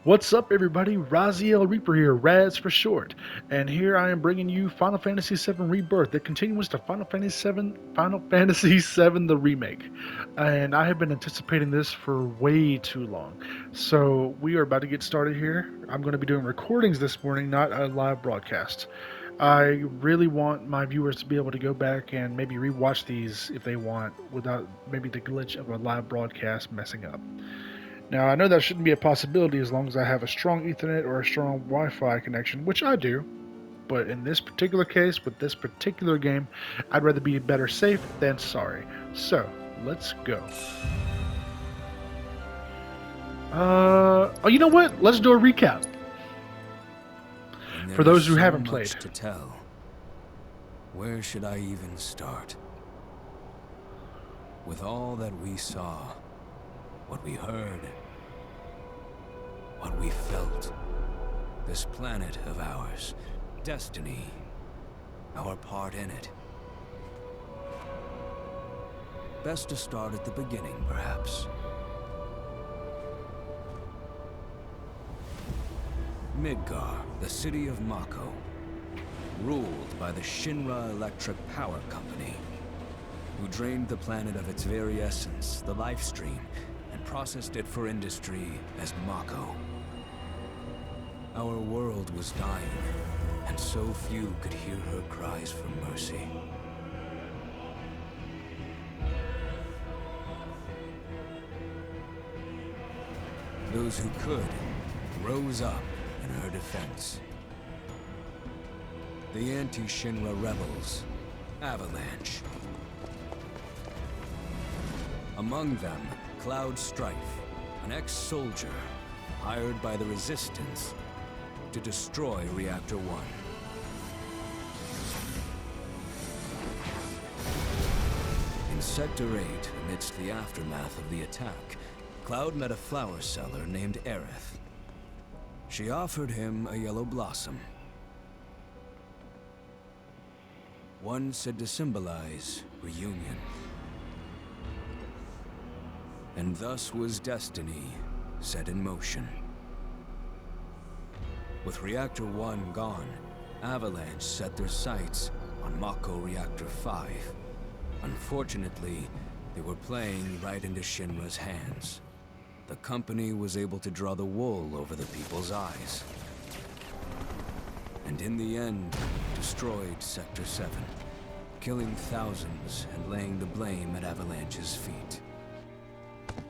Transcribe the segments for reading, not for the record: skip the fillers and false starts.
What's up, everybody? Raziel Reaper here, Raz for short, and here I am bringing you Final Fantasy VII Rebirth, the continuance to Final Fantasy VII the remake. And I have been anticipating this for way too long, so we are about to get started here. I'm going to be doing recordings this morning, not a live broadcast. I really want my viewers to be able to go back and maybe rewatch these if they want, without maybe the glitch of a live broadcast messing up. Now, I know that shouldn't be a possibility as long as I have a strong Ethernet or a strong Wi-Fi connection, which I do. But in this particular case, with this particular game, I'd rather be better safe than sorry. So, let's go. Oh, you know what? Let's do a recap. For those who haven't played. To tell. Where should I even start? With all that we saw, what we heard, what we felt, this planet of ours, destiny, our part in it. Best to start at the beginning, perhaps. Midgar, the city of Mako, ruled by the Shinra Electric Power Company, who drained the planet of its very essence, the life stream, and processed it for industry as Mako. Our world was dying, and so few could hear her cries for mercy. Those who could rose up in her defense. The anti-Shinra rebels, Avalanche. Among them, Cloud Strife, an ex-soldier hired by the Resistance to destroy Reactor 1. In Sector 8, amidst the aftermath of the attack, Cloud met a flower seller named Aerith. She offered him a yellow blossom. One said to symbolize reunion. And thus was destiny set in motion. With Reactor 1 gone, Avalanche set their sights on Mako Reactor 5. Unfortunately, they were playing right into Shinra's hands. The company was able to draw the wool over the people's eyes. And in the end, destroyed Sector 7, killing thousands and laying the blame at Avalanche's feet.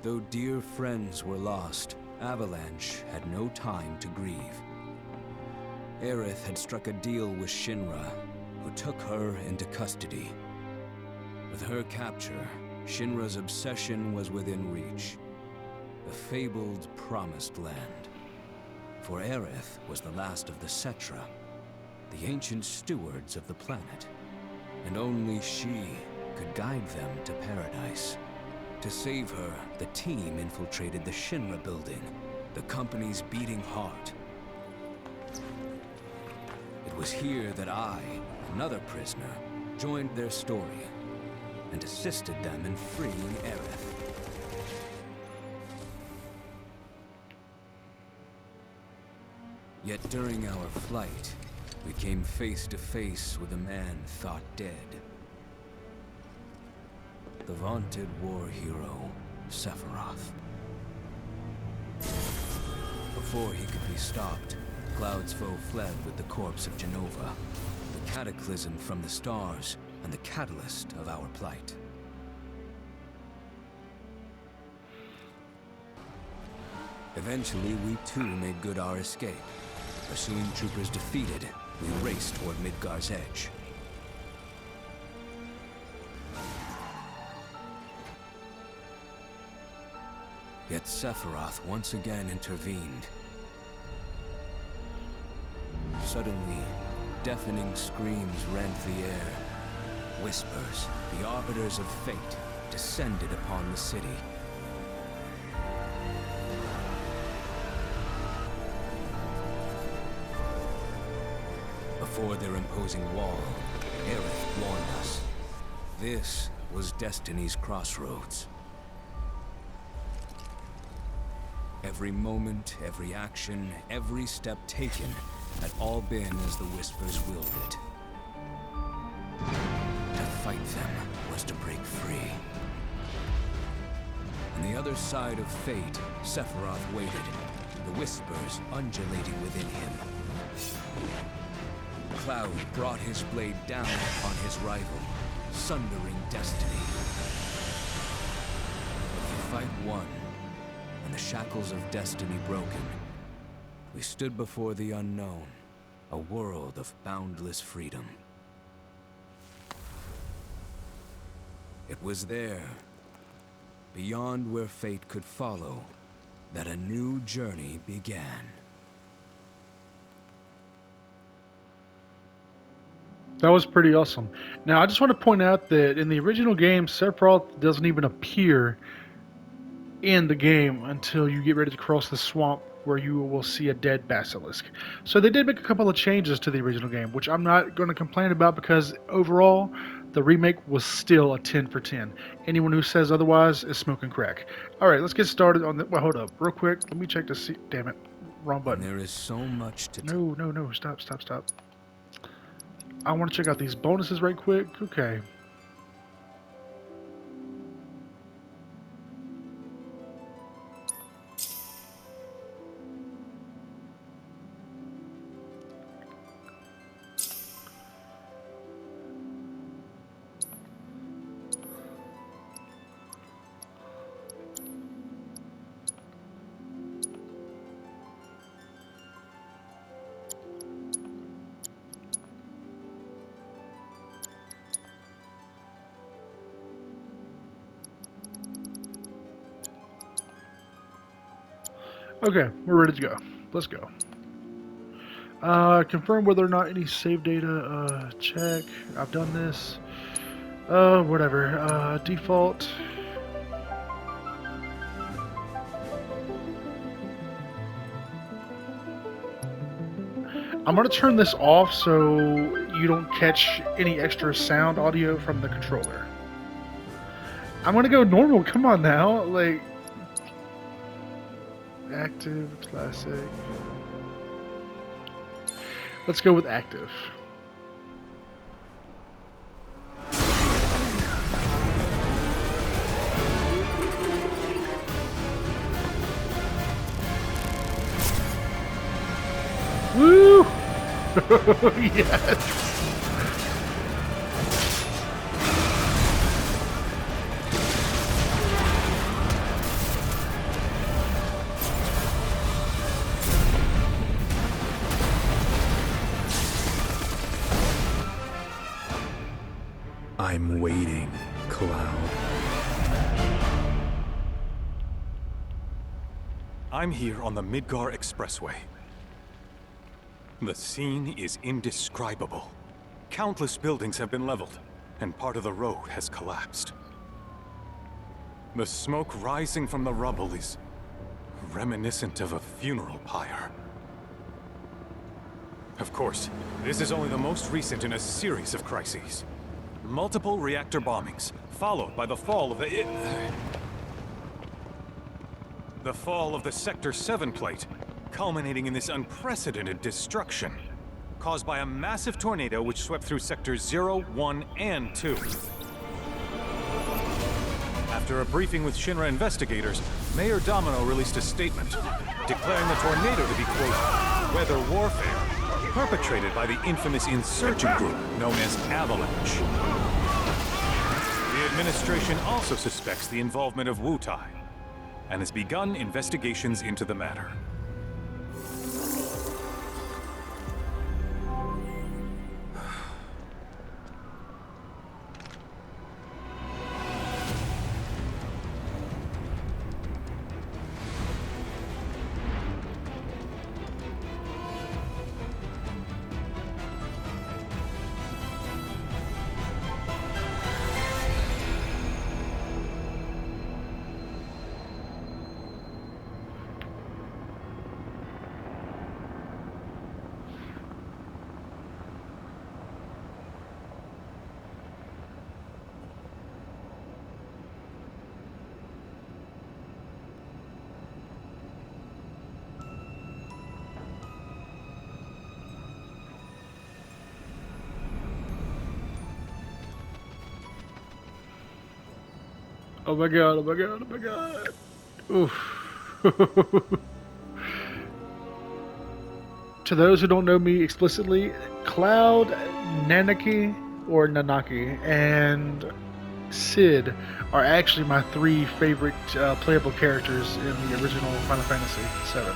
Though dear friends were lost, Avalanche had no time to grieve. Aerith had struck a deal with Shinra, who took her into custody. With her capture, Shinra's obsession was within reach. The fabled Promised Land. For Aerith was the last of the Cetra, the ancient stewards of the planet, and only she could guide them to paradise. To save her, the team infiltrated the Shinra building, the company's beating heart. It was here that I, another prisoner, joined their story and assisted them in freeing Aerith. Yet during our flight, we came face to face with a man thought dead. The vaunted war hero, Sephiroth. Before he could be stopped, Cloud's foe fled with the corpse of Genova, the cataclysm from the stars and the catalyst of our plight. Eventually, we too made good our escape. Pursuing troopers defeated, we raced toward Midgar's edge. Yet Sephiroth once again intervened. Suddenly, deafening screams rent the air. Whispers, the arbiters of fate, descended upon the city. Before their imposing wall, Aerith warned us. This was Destiny's crossroads. Every moment, every action, every step taken had all been as the Whispers willed it. To fight them was to break free. On the other side of fate, Sephiroth waited, the Whispers undulating within him. Cloud brought his blade down upon his rival, sundering destiny. With the fight won, and the shackles of destiny broken, we stood before the unknown, a world of boundless freedom. It was there, beyond where fate could follow, that a new journey began. That was pretty awesome. Now, I just want to point out that in the original game, Sephiroth doesn't even appear in the game until you get ready to cross the swamp where you will see a dead basilisk. So they did make a couple of changes to the original game, which I'm not going to complain about because overall, the remake was still a 10 for 10. Anyone who says otherwise is smoking crack. All right, let's get started on the... Well, hold up. Real quick. Let me check to see... Damn it. Wrong button. And there is so much to... No. Stop. I want to check out these bonuses right quick. Okay. Okay, we're ready to go. Let's go. Confirm whether or not any save data, check. I've done this. Whatever. Default. I'm gonna turn this off so you don't catch any extra sound audio from the controller. I'm gonna go normal, come on now, like... Active, classic. Let's go with active. Woo! Yes! I'm waiting, Cloud. I'm here on the Midgar Expressway. The scene is indescribable. Countless buildings have been leveled, and part of the road has collapsed. The smoke rising from the rubble is reminiscent of a funeral pyre. Of course, this is only the most recent in a series of crises. Multiple reactor bombings, followed by the fall of the Sector 7 plate, culminating in this unprecedented destruction, caused by a massive tornado which swept through Sectors 0, 1, and 2. After a briefing with Shinra investigators, Mayor Domino released a statement, declaring the tornado to be, quote, weather warfare, perpetrated by the infamous insurgent group known as Avalanche. The administration also suspects the involvement of Wutai, and has begun investigations into the matter. Oh my god, oh my god, oh my god. Oof. To those who don't know me explicitly, Cloud, Nanaki, or Nanaki, and Sid are actually my three favorite playable characters in the original Final Fantasy VII.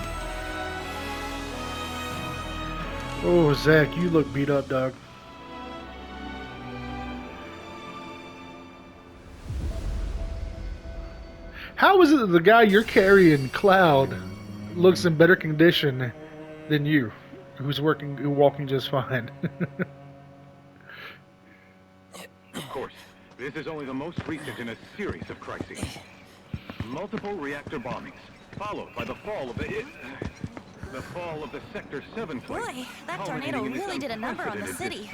Oh, Zach, you look beat up, dog. How is it that the guy you're carrying, Cloud, looks in better condition than you, who's walking just fine? Of course, this is only the most recent in a series of crises. Multiple reactor bombings, followed by the fall of the Sector 7 flight. Boy, that tornado really did a number on the city.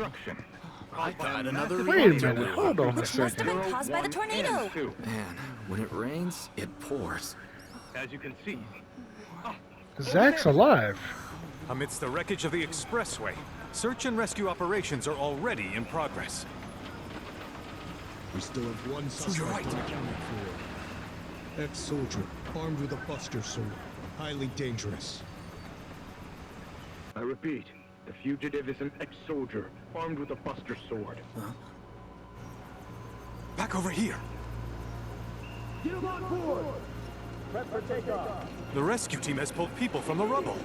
I got another Wait a minute, hold on a Which must have second. been caused by the tornado. Man, when it rains, it pours. As you can see, Zach's alive. Amidst the wreckage of the expressway, search and rescue operations are already in progress. We still have one suspect unaccounted for. Ex-soldier, armed with a buster sword. Highly dangerous. I repeat, the fugitive is an ex-soldier, armed with a buster sword. Back over here. Get him on board! Prep for takeoff. The rescue team has pulled people from the rubble.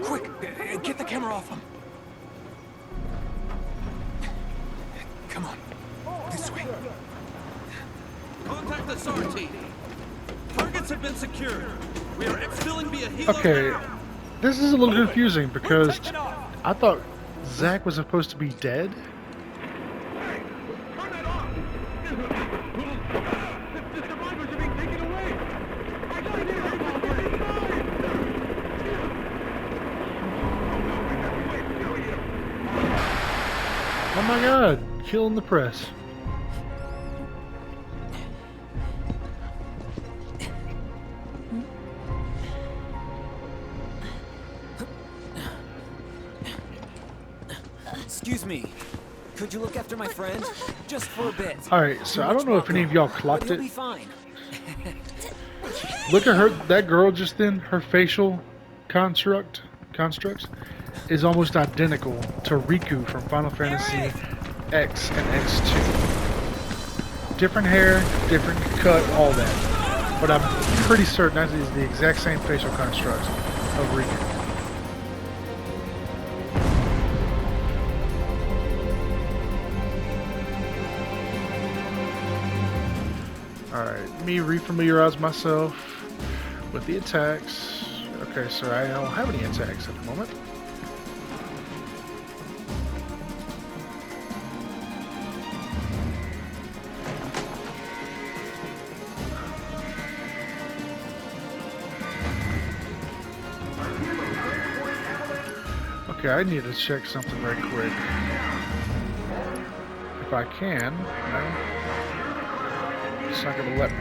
Quick, get the camera off them. Come on, this way. Contact the SAR team. Targets have been secured. We are exfilling via helo Okay, now. this is a little confusing because I thought Zach was supposed to be dead. Turn that off! The survivors are being taken away! I gotta get Oh my god, killing the press. Excuse me. Could you look after my friend? Just for a bit. Alright, so I don't know if any of y'all But clocked he'll it. be fine. Look at her, that girl just then, her facial constructs is almost identical to Riku from Final Fantasy X and X2. Different hair, different cut, all that. But I'm pretty certain that is the exact same facial construct of Riku. Alright, me refamiliarize myself with the attacks. Okay, so I don't have any attacks at the moment. Okay, I need to check something very quick. If I can, no. It's not gonna let me.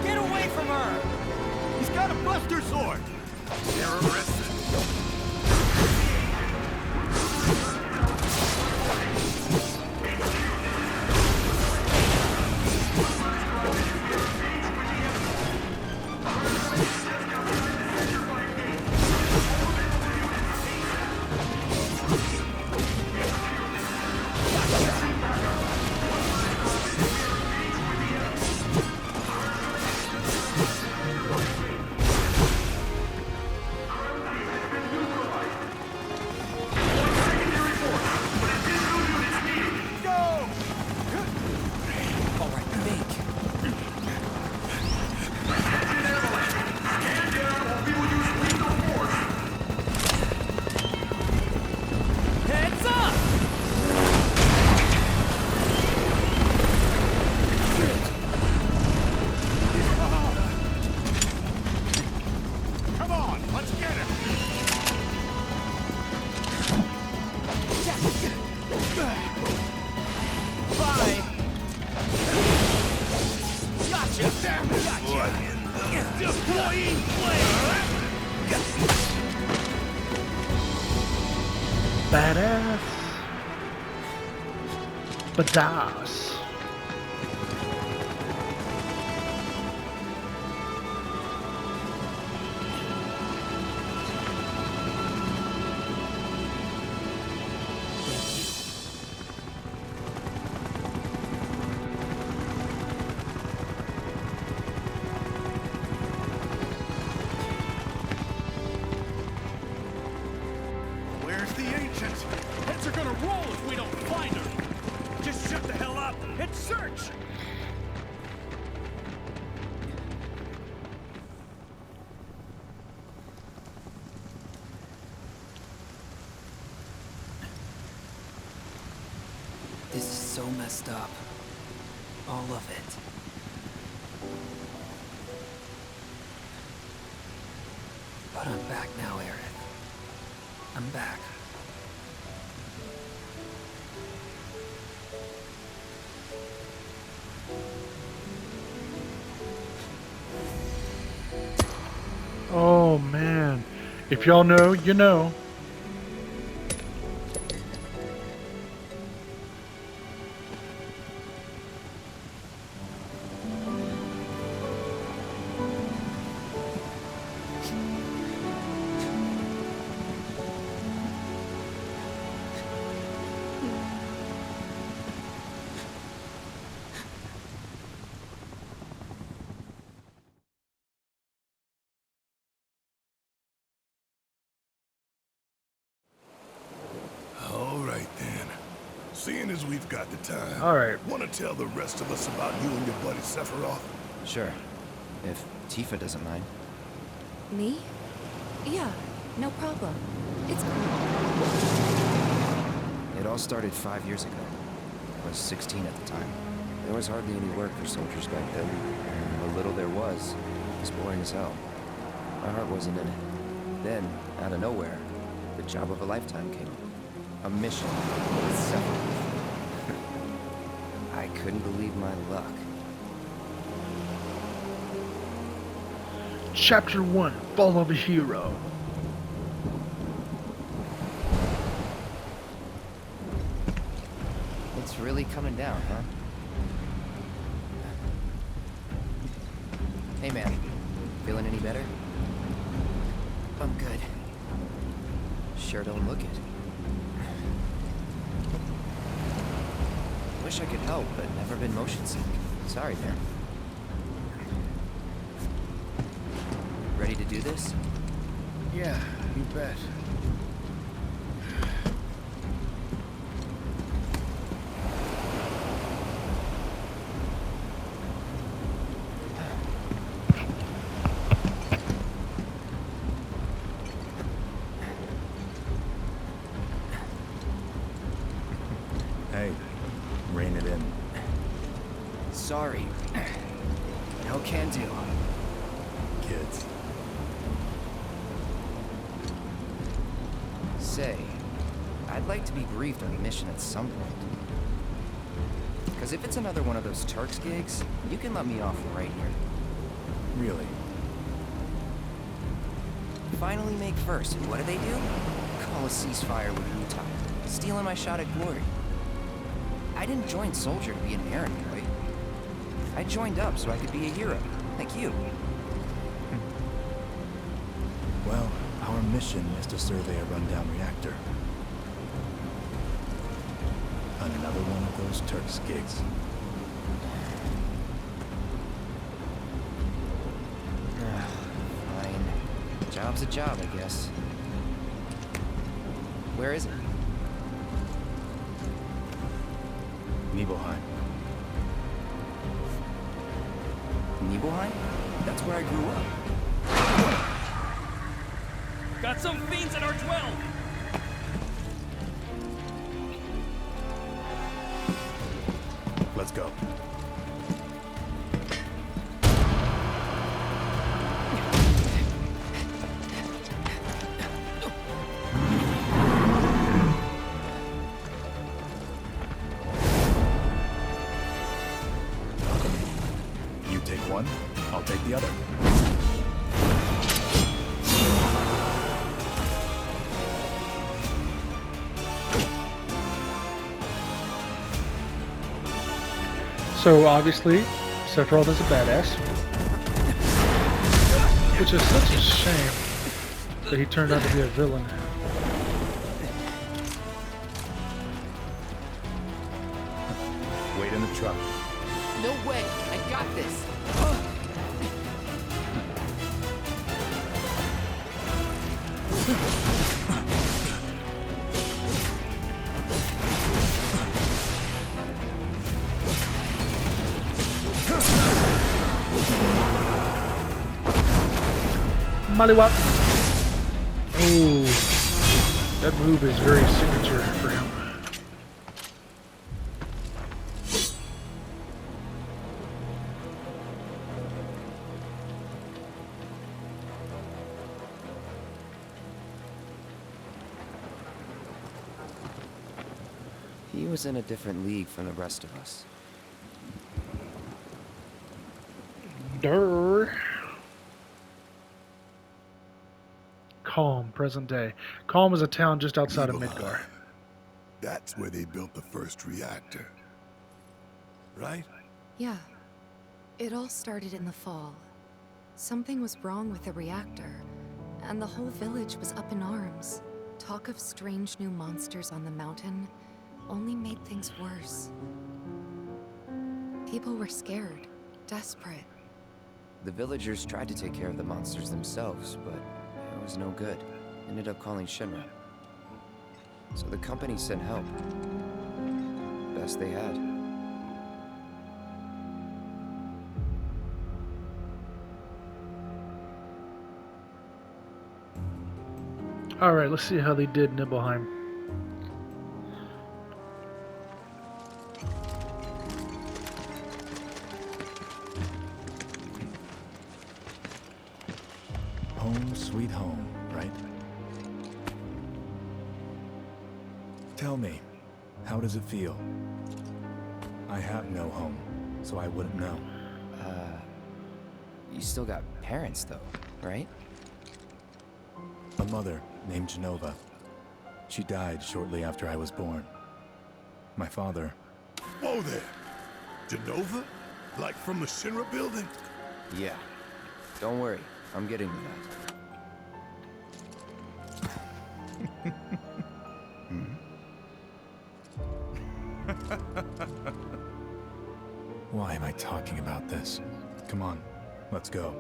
Get away from her! He's got a buster sword! They're arrested. Deploying flare! Badass. Badass. Where's the ancient? Heads are gonna roll if we don't find her! Just shut the hell up! Hit search! This is so messed up. All of it. But I'm back now, Aerith. I'm back. Oh man. If y'all know, you know. All right then. Seeing as we've got the time, Alright. want to tell the rest of us about you and your buddy Sephiroth? Sure. If Tifa doesn't mind. Me? Yeah, no problem. It's cool. It all started 5 years ago. I was 16 at the time. There was hardly any work for soldiers back then. And the little there was boring as hell. My heart wasn't in it. Then, out of nowhere, the job of a lifetime came up. A mission with Sephiroth. I couldn't believe my luck. Chapter 1, Fall of a Hero. It's really coming down, huh? Hey man, feeling any better? I'm good. Sure don't look it. Wish I could help, but never been motion sick. Sorry, man. Ready to do this? Yeah, you bet. Hey, rein it in. Sorry. No can do. Kids. Say, I'd like to be briefed on the mission at some point. Because if it's another one of those Turks gigs, you can let me off right here. Really? Finally make first, and what do? Call a ceasefire with Utah, stealing my shot at glory. I didn't join Soldier to be an errand boy. I joined up so I could be a hero, like you. Well, our mission is to survey a rundown reactor. On another one of those Turks gigs. Fine. Job's a job, I guess. Where is it? Nibelheim. Nibelheim? That's where I grew up. Got some fiends at R12! Let's go. You take one, I'll take the other. So obviously, Sephiroth is a badass, which is such a shame that he turned out to be a villain. Wait in the truck. No way! I got this! Maliwap. Oh, that move is very signature for him. He was in a different league from the rest of us. Durr. Calm, present day. Calm is a town just outside of Midgar. That's where they built the first reactor. Right? Yeah. It all started in the fall. Something was wrong with the reactor, and the whole village was up in arms. Talk of strange new monsters on the mountain only made things worse. People were scared, desperate. The villagers tried to take care of the monsters themselves, but it was no good. Ended up calling Shinra. So the company sent help. Best they had. Alright, let's see how they did Nibelheim. Home sweet home, right? Tell me, how does it feel? I have no home, so I wouldn't know. You still got parents though, right? A mother named Genova. She died shortly after I was born. My father... Whoa there! Genova? Like from the Shinra building? Yeah. Don't worry, I'm getting to that. Why am I talking about this? Come on, let's go.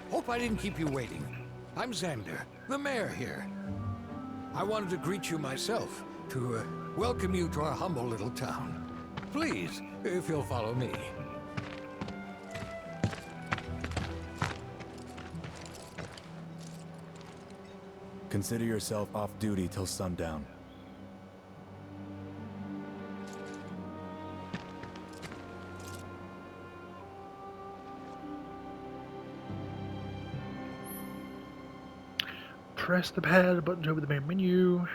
Hope I didn't keep you waiting. I'm Xander, the mayor here. I wanted to greet you myself, to welcome you to our humble little town. Please, if you'll follow me. Consider yourself off duty till sundown. Press the pad button to open the main menu.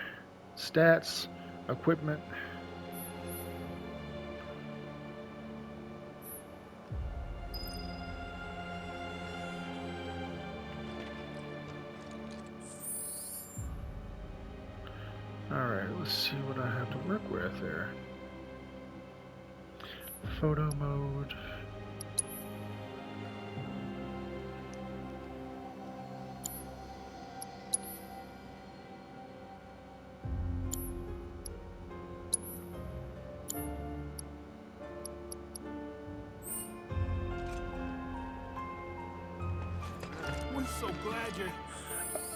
Stats, equipment. Alright, let's see what I have to work with there. Photo mode. We're so glad you're...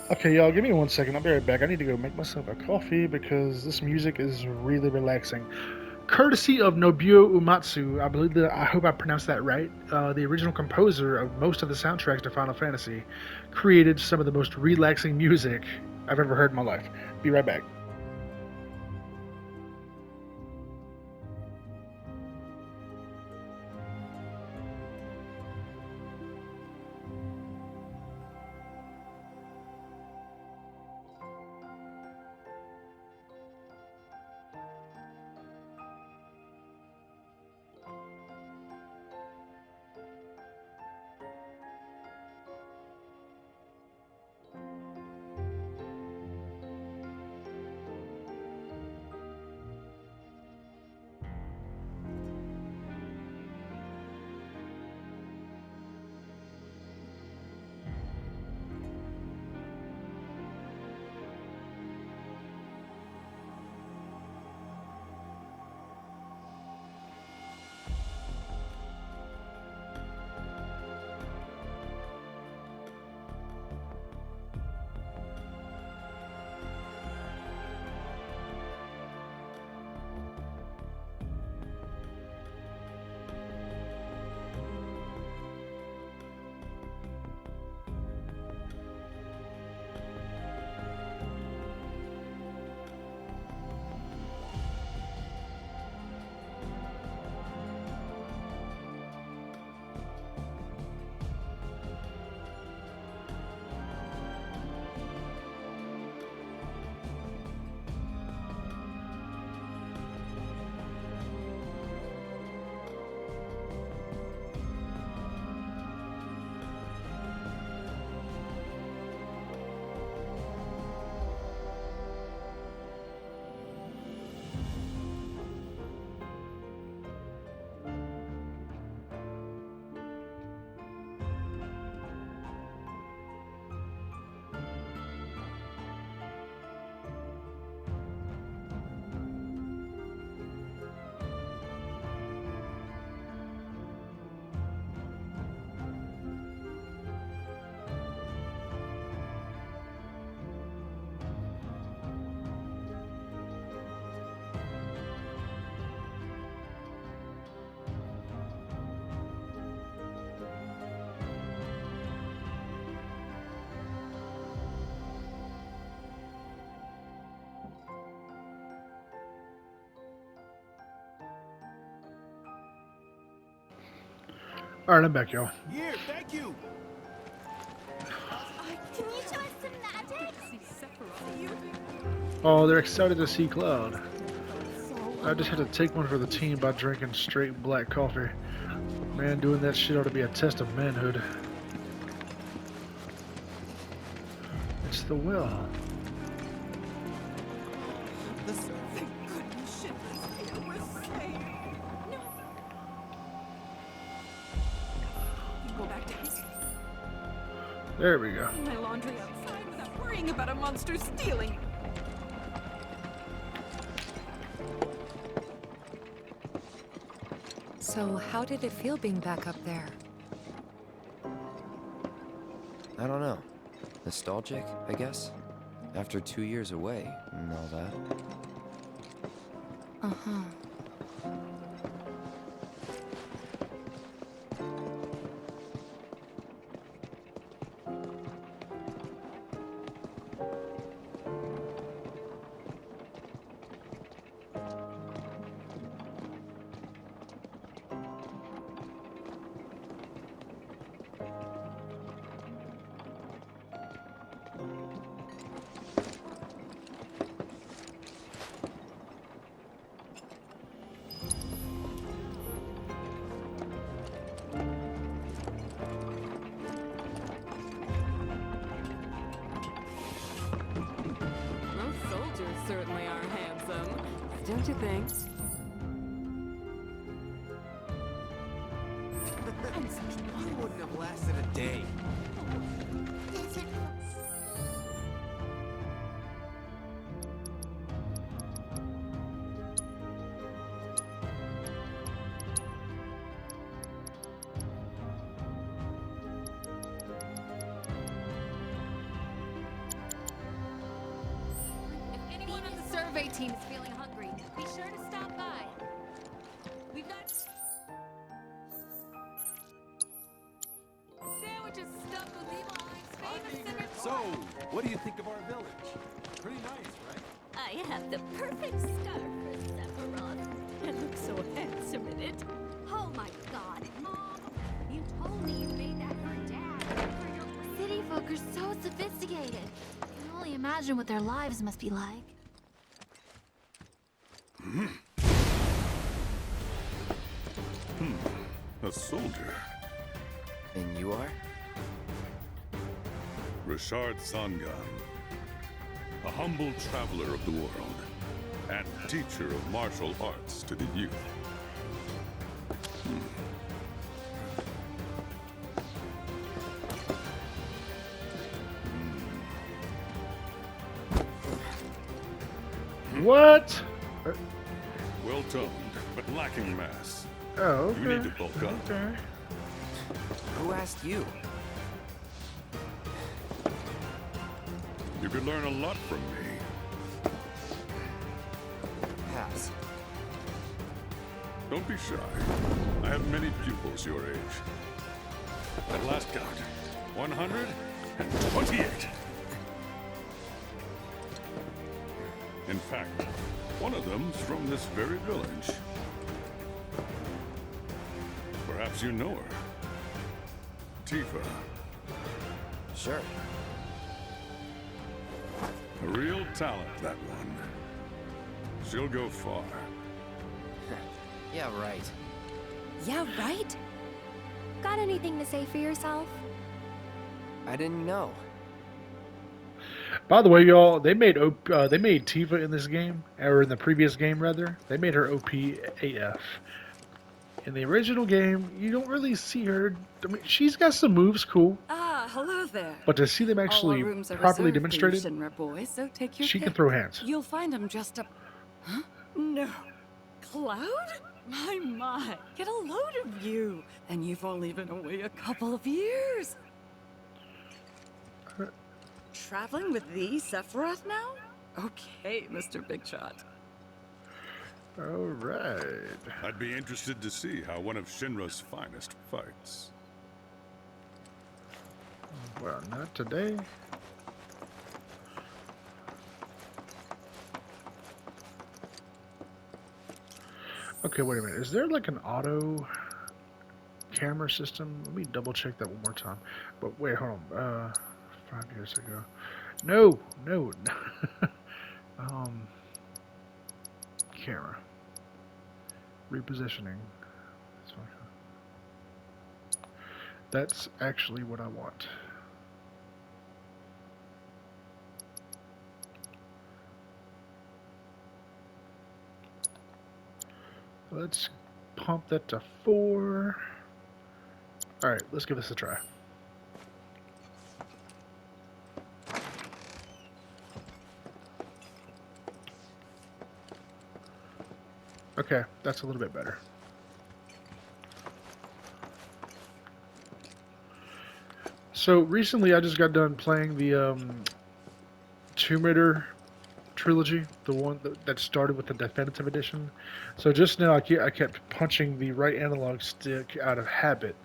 Okay, y'all, give me 1 second. I'll be right back. I need to go make myself a coffee because this music is really relaxing. Courtesy of Nobuo Uematsu, I hope I pronounced that right, the original composer of most of the soundtracks to Final Fantasy, created some of the most relaxing music I've ever heard in my life. Be right back. Alright, I'm back, y'all. Here, thank you. Can you show us some magic? Oh, they're excited to see Cloud. I just had to take one for the team by drinking straight black coffee. Man, doing that shit ought to be a test of manhood. It's the will. Thank goodness shit was here. We're safe. No. You go back to his. There we go. My laundry outside without worrying about a monster stealing. So, how did it feel being back up there? I don't know. Nostalgic, I guess? After 2 years away and all that. Uh-huh. Most soldiers certainly are handsome, don't you think? You wouldn't have lasted a day. If anyone on the survey team is feeling hungry, be sure to stop by. We've got sandwiches stuffed with Evil Eye's famous center. So, what do you think of our village? Pretty nice, right? I have the perfect scarf for Sephiroth. It looks so handsome in it. Oh my god, Mom! You told me you made that for Dad. City folk are so sophisticated. I can only imagine what their lives must be like. A soldier. And you are? Richard Sangan. A humble traveler of the world. And teacher of martial arts to the youth. What? Well toned, but lacking mass. Oh, okay. You need to bulk up. Okay. Who asked you? You could learn a lot from me. Pass. Don't be shy. I have many pupils your age. At last count, 128. In fact, one of them's from this very village. Perhaps you know her. Tifa. Sure. A real talent, that one. She'll go far. Yeah, right. Yeah, right? Got anything to say for yourself? I didn't know. By the way, y'all, they made Tifa in this game, or in the previous game rather. They made her OP AF. In the original game, you don't really see her. I mean, she's got some moves, cool. Ah, hello there. But to see them actually All our rooms are properly reserved for you demonstrated, Shinra boys, so take your she pick. can throw hands. You'll find them just up. Huh? No. Cloud? My. Get a load of you. And you've only been away a couple of years. Traveling with the Sephiroth now? Okay, Mr. Big Shot. All right. I'd be interested to see how one of Shinra's finest fights. Well, not today. Okay, wait a minute. Is there like an auto camera system. Let me double check that one more time. But wait, hold on. 5 years ago. No, no. Camera. Repositioning. That's actually what I want. Let's pump that to 4. Alright, let's give this a try. Okay, that's a little bit better. So recently I just got done playing the Tomb Raider trilogy, the one that started with the definitive edition. So just now I kept punching the right analog stick out of habit,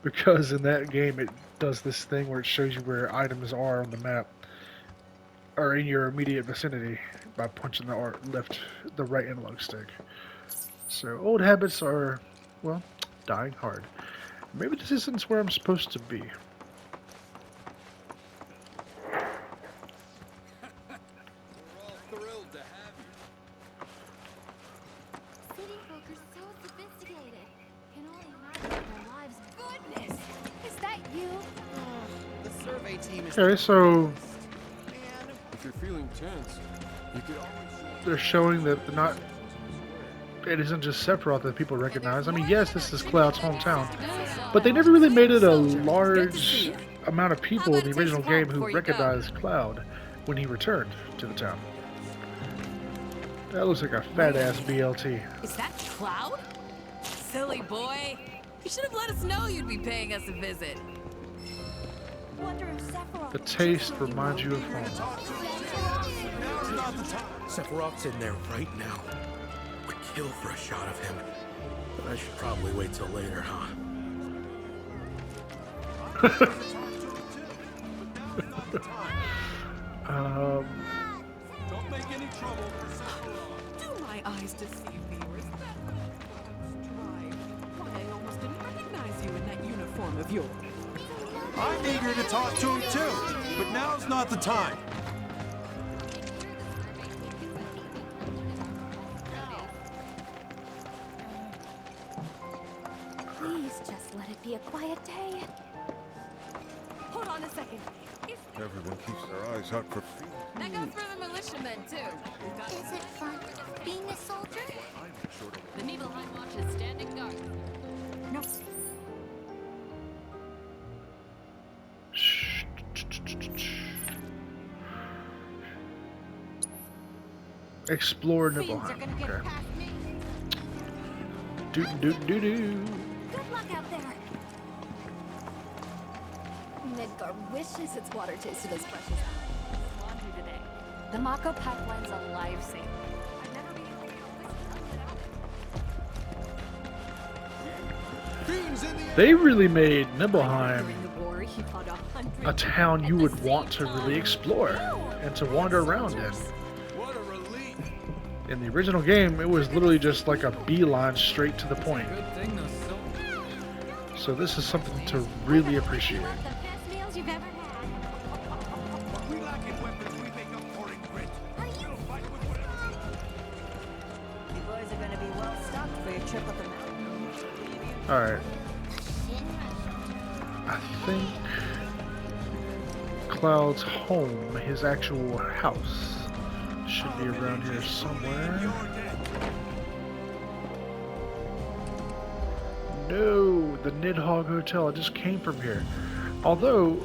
because in that game it does this thing where it shows you where items are on the map or in your immediate vicinity by punching the right analog stick. So old habits are, well, dying hard. Maybe this isn't where I'm supposed to be. Okay, so If you're feeling tense, you could always... they're showing that it isn't just Sephiroth that people recognize. I mean, yes, this is Cloud's hometown, but they never really made it a large amount of people in the original game who recognized Cloud when he returned to the town. That looks like a fat-ass BLT. Is that Cloud? Silly boy. You should have let us know you'd be paying us a visit. The taste reminds you of home. Sephiroth's in there right now. Would kill for a shot of him. But I should probably wait till later, huh? Don't make any trouble for Sephiroth. Do my eyes deceive viewers? That's drive. Why, I almost didn't recognize you in that uniform of yours. I'm eager to talk to him too, but now's not the time. Please just let it be a quiet day. Hold on a second. Everyone keeps their eyes out for feet. That goes for the militiamen, too. Is it fun being a soldier? The Nibelheim Watch is standing guard. No. Explore Nibelheim. Okay. Doo doo doo doo. Good luck out there. Midgar wishes its water tasted as fresh as laundry today. The Mako pipeline's a lifesaver. I've never been able to They really made Nibelheim a town you would want to really explore and to wander around in. In the original game, it was literally just like a beeline straight to the point. So this is something to really appreciate. the best meals you've ever had. We lack in weapons, we make up for it in grit. Are you Fight with whatever. You boys are gonna be well stocked for your trip up the mountain. Alright. I think Cloud's home, his actual house, should be around here somewhere. No, the Nidhogg Hotel. I just came from here. Although,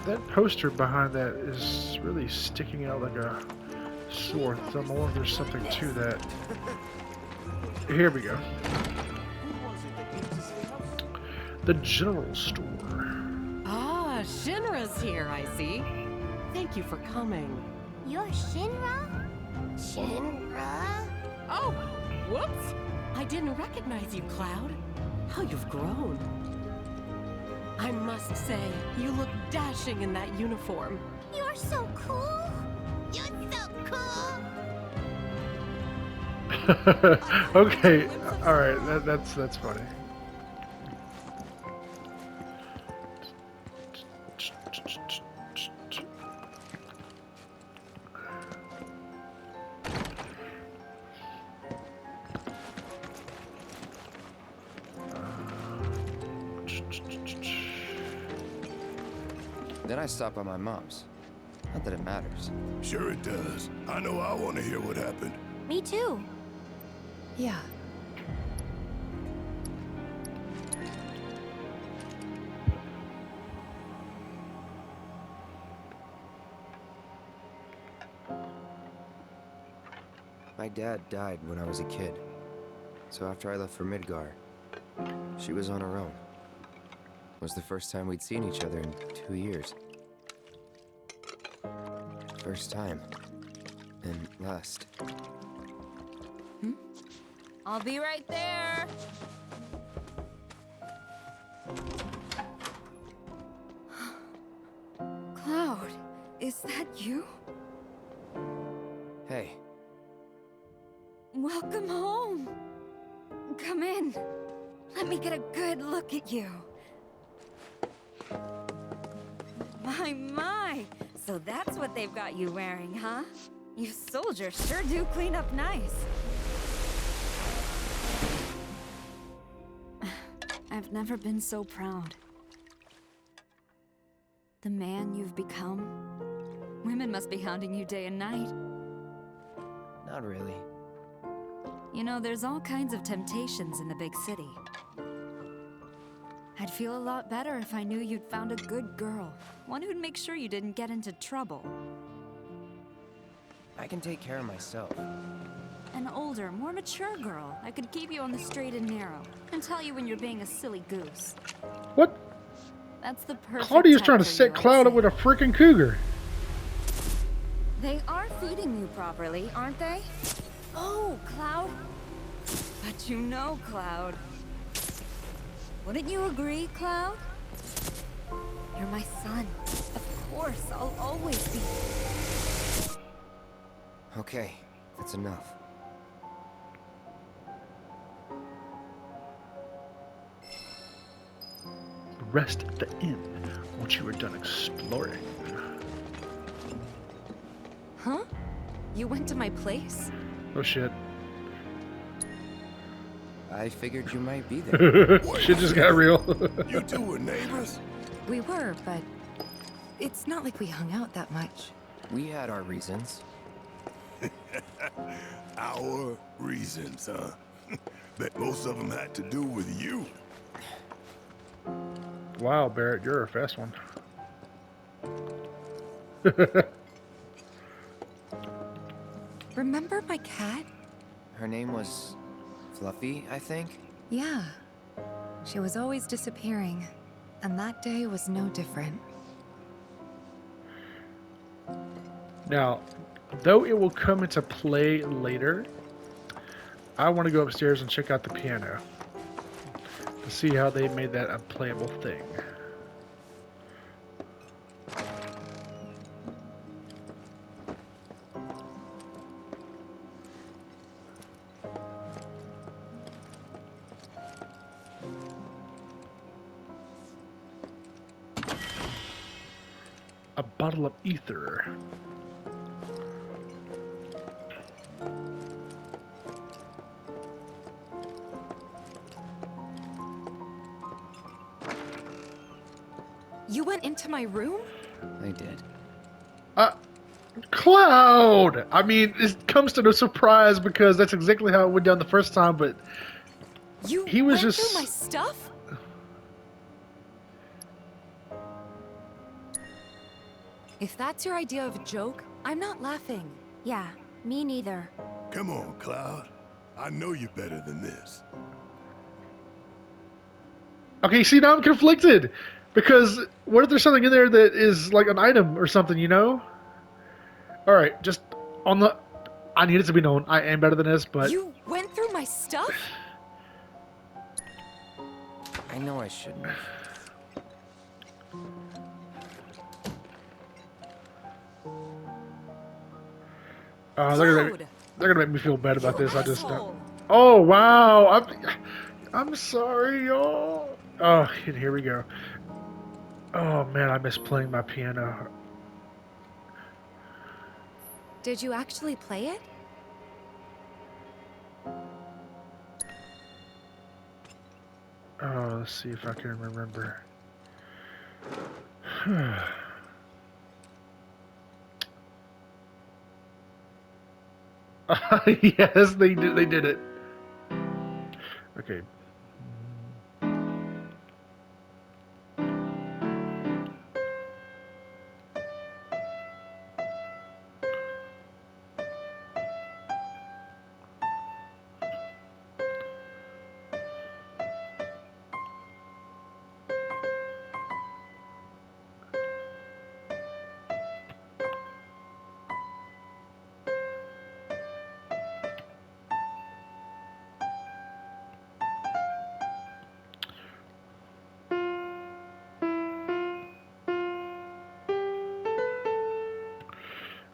that poster behind that is really sticking out like a sore thumb. I wonder if there's something to that. Here we go. The general store. Ah, Shinra's here, I see. Thank you for coming. You're Shinra? Shinra? Oh, whoops. I didn't recognize you, Cloud. How you've grown. I must say, you look dashing in that uniform. You're so cool. You're so cool. Okay, alright, that's funny. Then I stop by my mom's. Not that it matters. Sure it does. I know I want to hear what happened. Me too. Yeah. My dad died when I was a kid. So after I left for Midgar, she was on her own. It was the first time we'd seen each other in 2 years. First time. And last. I'll be right there. Cloud, is that you? Hey. Welcome home. Come in. Let me get a good look at you. My. So that's what they've got you wearing, huh? You soldiers sure do clean up nice. I've never been so proud. The man you've become. Women must be hounding you day and night. Not really. You know, there's all kinds of temptations in the big city. I'd feel a lot better if I knew you'd found a good girl. One who'd make sure you didn't get into trouble. I can take care of myself. An older, more mature girl. I could keep you on the straight and narrow. And tell you when you're being a silly goose. What? That's the perfect Claudia's type trying to for set you, I'd Cloud up say. with a freaking cougar. They are feeding you properly, aren't they? Oh, Cloud. But you know, Cloud. Wouldn't you agree, Cloud? You're my son. Of course, I'll always be. Okay, that's enough. Rest at the inn once you are done exploring. Huh? You went to my place? Oh shit. I figured you might be there. Shit just got real. You two were neighbors? We were, but it's not like we hung out that much. We had our reasons. Our reasons, huh? Bet most of them had to do with you. Wow, Barrett, you're a fast one. Remember my cat? Her name was Fluffy, I think? Yeah. She was always disappearing, and that day was no different. Now, though it will come into play later, I want to go upstairs and check out the piano to see how they made that a playable thing. A bottle of ether. You went into my room? I did. Cloud! I mean, it comes to no surprise because that's exactly how it went down the first time, but he was went just through my stuff? If that's your idea of a joke, I'm not laughing. Yeah, me neither. Come on, Cloud. I know you're better than this. Okay, see, now I'm conflicted. Because what if there's something in there that is like an item or something, you know? Alright, just on the... I need it to be known. I am better than this, but... You went through my stuff? I know I shouldn't. They're gonna make me feel bad about this. I just don't... Oh, wow! I'm sorry, y'all. Oh, and here we go. Oh, man, I miss playing my piano. Did you actually play it? Oh, let's see if I can remember. Yes, they did. They did it. Okay.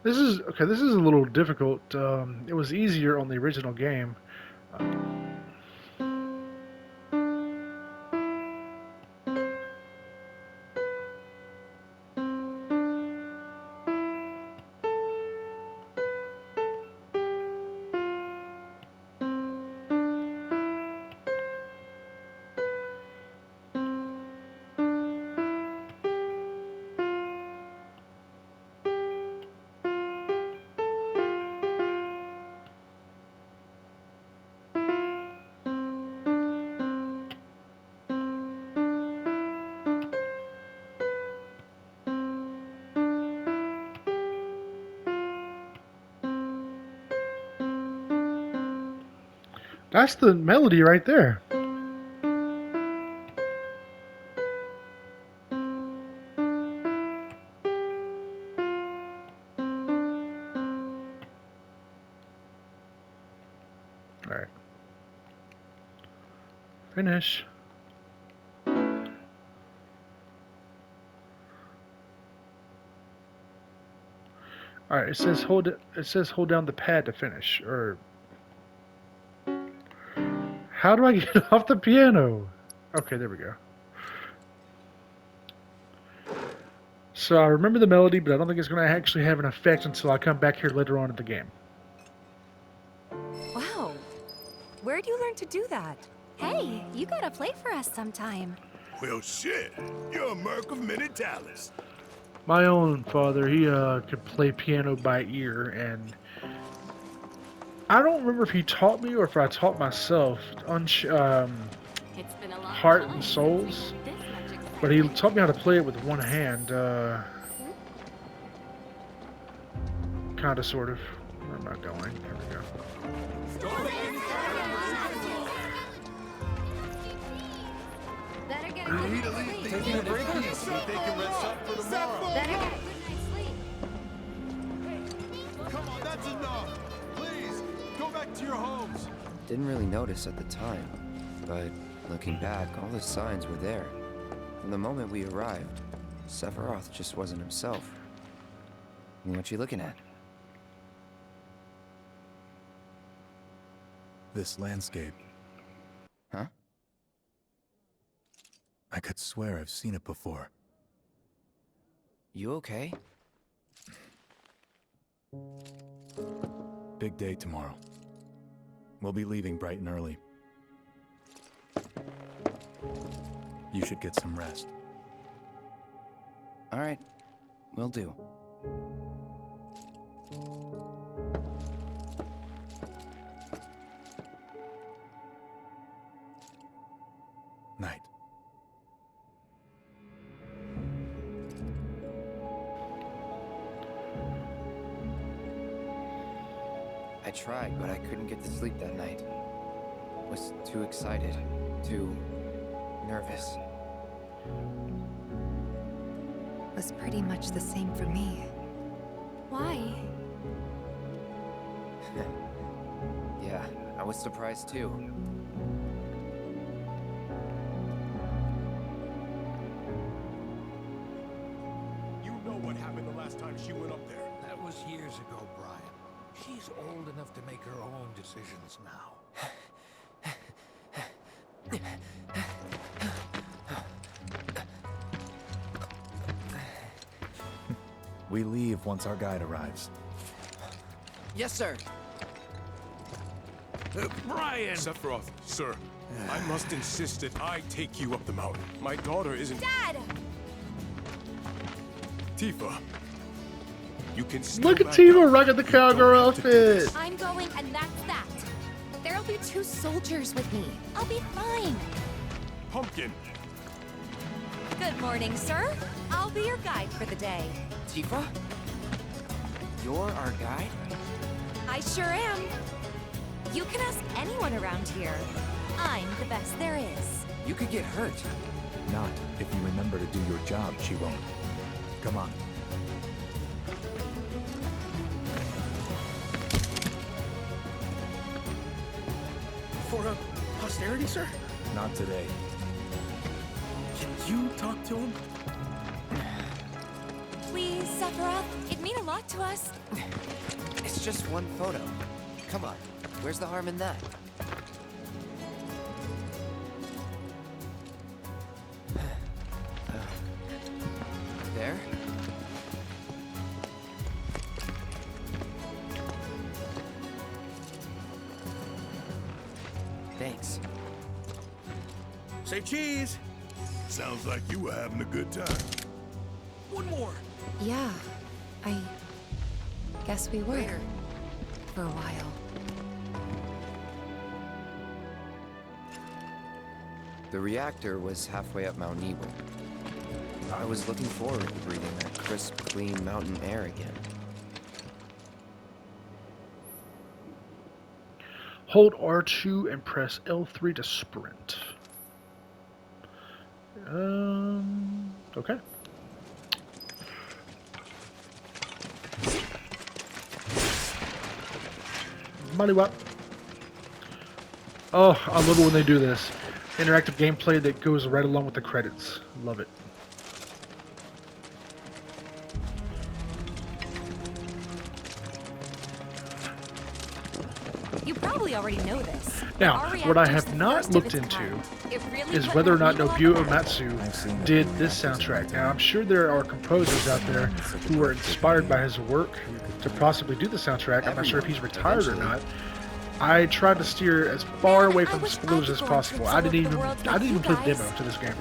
This is okay. This is a little difficult. It was easier on the original game. That's the melody right there. All right. Finish. All right. It says hold. It says hold down the pad to finish. Or how do I get off the piano? Okay, there we go. So I remember the melody, but I don't think it's going to actually have an effect until I come back here later on in the game. Wow. Where'd you learn to do that? Hey, you gotta play for us sometime. Well, shit. You're a merc of many talents. My own father, he could play piano by ear, and I don't remember if he taught me or if I taught myself Heart and Souls, but he taught me how to play it with one hand, kind of, sort of. Where am I going? Here we go. Better get a good night's sleep. Taking a break, see if they can rest up for tomorrow. Better get a good night's sleep. Come on, that's enough. Please, go back to your homes. Didn't really notice at the time, but looking back, all the signs were there. From the moment we arrived, Sephiroth just wasn't himself. What you looking at? This landscape. Huh? I could swear I've seen it before. You okay? Big day tomorrow. We'll be leaving bright and early. You should get some rest. All right, will do. Night. I tried, but I couldn't get to sleep that night. Was too excited, too nervous. Was pretty much the same for me. Why? Yeah, I was surprised too. You know what happened the last time she went up there. That was years ago, Brian. She's old enough to make her own decisions now. We leave once our guide arrives. Yes, sir. Brian! Sephiroth, sir, I must insist that I take you up the mountain. My daughter isn't... Dad! Tifa. You can still Look at back Tifa up. rocking the You don't cowgirl have to do outfit. this. I'm going, and that's that. There'll be 2 soldiers with me. I'll be fine. Pumpkin! Good morning, sir. I'll be your guide for the day. Tifa? You're our guide? I sure am. You can ask anyone around here. I'm the best there is. You could get hurt. Not if you remember to do your job, she won't. Come on. For posterity, sir? Not today. Can you talk to him? Please, Sephiroth. It'd mean a lot to us. It's just one photo. Come on. Where's the harm in that? There? Thanks. Say cheese. Sounds like you were having a good time. One more. Yeah, I guess we were. For a while. The reactor was halfway up Mount Ebel. I was looking forward to breathing that crisp, clean mountain air again. Hold R2 and press L3 to sprint. Okay. Money wap. Oh, I love it when they do this. Interactive gameplay that goes right along with the credits. Love it. You probably already know this. Now, what I have not looked into is whether or not Nobuo Uematsu did this soundtrack. Now, I'm sure there are composers out there who were inspired by his work to possibly do the soundtrack. I'm not sure if he's retired or not. I tried to steer as far away from spoilers as possible. I didn't even play the demo to this game.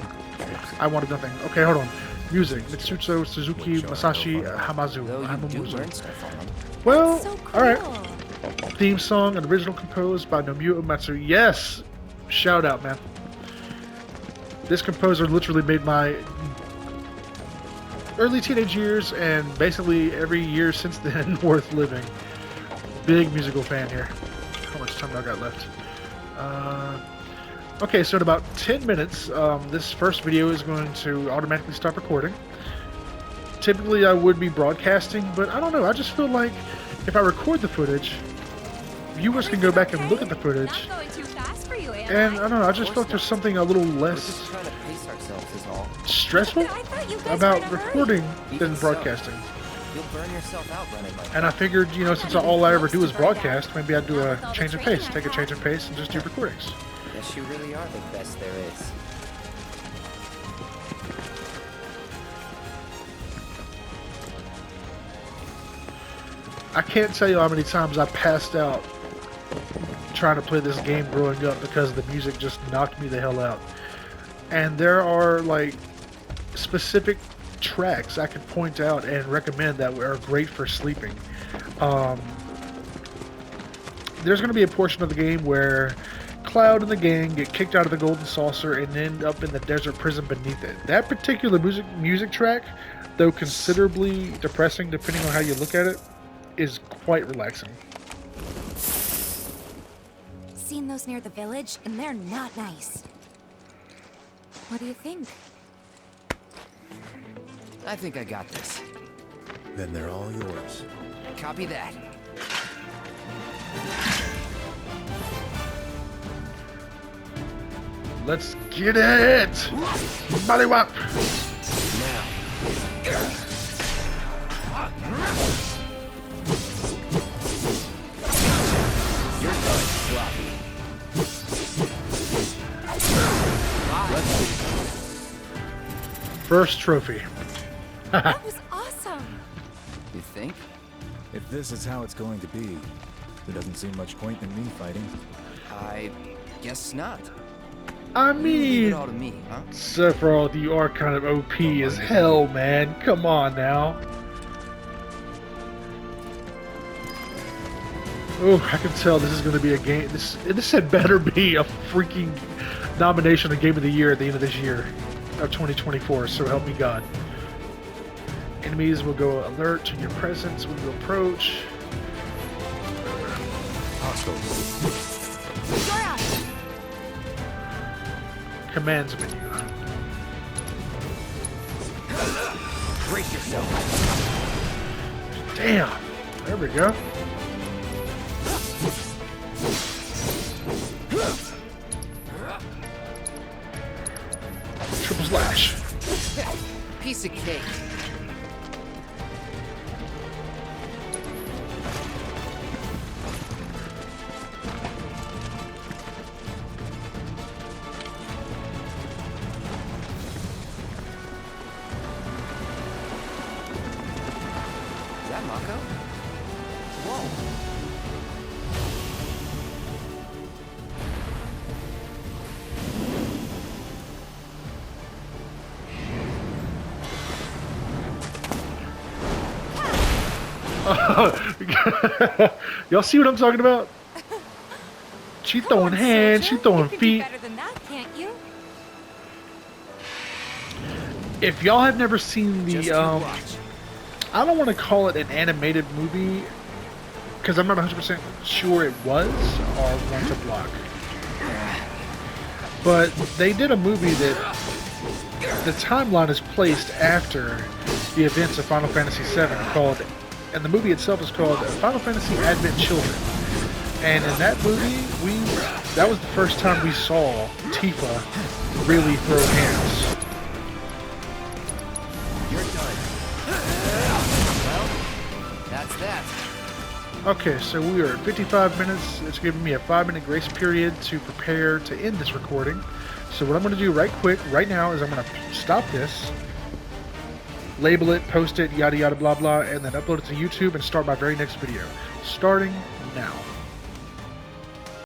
I wanted nothing. Okay, hold on. Music: Mitsuto Suzuki, Masashi Hamazu. Well, all right. Theme song and original composed by Nobuo Uematsu. Yes! Shout out, man. This composer literally made my early teenage years and basically every year since then worth living. Big musical fan here. How much time do I got left? Okay, so in about 10 minutes, this first video is going to automatically stop recording. Typically I would be broadcasting, but I don't know. I just feel like if I record the footage, viewers can go back and look at the footage. And I don't know, I just felt there's something a little less stressful about recording than broadcasting. And I figured, you know, since all I ever do is broadcast, maybe I'd do a change of pace, take a change of pace and just do recordings. Yes, you really are the best there is. I can't tell you how many times I passed out trying to play this game growing up because the music just knocked me the hell out. And there are like specific tracks I could point out and recommend that are great for sleeping. There's going to be a portion of the game where Cloud and the gang get kicked out of the Golden Saucer and end up in the desert prison beneath it. That particular music track, though considerably depressing depending on how you look at it, is quite relaxing. Seen those near the village, and they're not nice. What do you think? I think I got this. Then they're all yours. Copy that. Let's get it! Body whop! Now. You're done, Floppy. First trophy. That was awesome! You think? If this is how it's going to be, there doesn't seem much point in me fighting. I guess not. I Leave mean, it all to me, huh? Sephiroth, you are kind of OP as hell, man. Come on now. Oh, I can tell this is going to be a game. This had better be a freaking nomination of Game of the Year at the end of this year of 2024. So help me God. Enemies will go alert to your presence when you approach. Commands menu. Brace yourself. Damn. There we go. Triple slash. Piece of cake. Is that Mako? Whoa. Y'all see what I'm talking about? She throwing hands, she throwing feet. Better than that, can't you? If y'all have never seen the, I don't want to call it an animated movie, because I'm not 100% sure it was, or One to Block. But they did a movie that the timeline is placed after the events of Final Fantasy VII called, and the movie itself is called Final Fantasy Advent Children. And in that movie, that was the first time we saw Tifa really throw hands. You're done. Well, that's that. Okay, so we are at 55 minutes. It's giving me a 5-minute grace period to prepare to end this recording. So what I'm going to do right quick, right now, is I'm going to stop this, label it, post it, yada yada blah blah, and then upload it to YouTube and start my very next video. Starting now.